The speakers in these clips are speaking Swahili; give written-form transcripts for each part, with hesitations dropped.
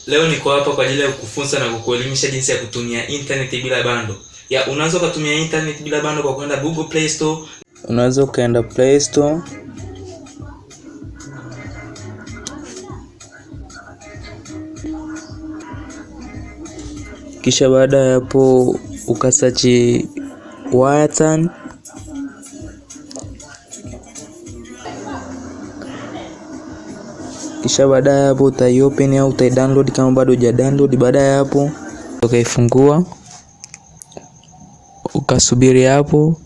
Leo niko hapa kwa ajili ya kukufunza na kukuelimisha jinsi ya kutumia internet bila bando. Unaweza kutumia internet bila bando kwa kwenda Google Play Store. Unaweza ukaenda Play Store. Kisha baada ya hapo ukasearch aladin. Kisha baada ya hapo utai-open au utai-download kama bado huja-download. Baada ya hapo ukaifungua, ukasubiri hapo.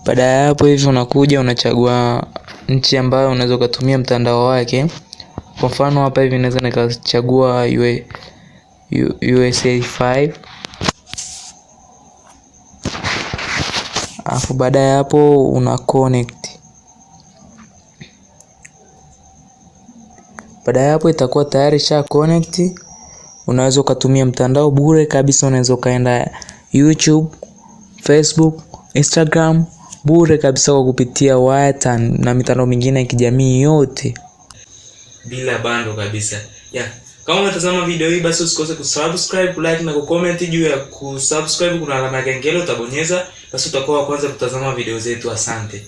Baada ya hapo hivi unakuja unachagua nchi ambayo unaweza kutumia mtandao wake. Kwa mfano hapa hivi naweza nikachagua USA 5. Alafu baada ya hapo una connect. Baada ya hapo itakuwa tayari sha connect. Unaweza kutumia mtandao bure kabisa. Unaweza kaenda YouTube, Facebook, Instagram bure kabisa kwa kupitia aladin na mitandao mingine ya kijamii yote bila bando kabisa. Kama unatazama video hii basi usikose kusubscribe, kulike na kucomment. Juu ya kusubscribe kuna alama ya kengele utabonyeza, basi utakuwa wa kwanza kutazama video zetu. Asante.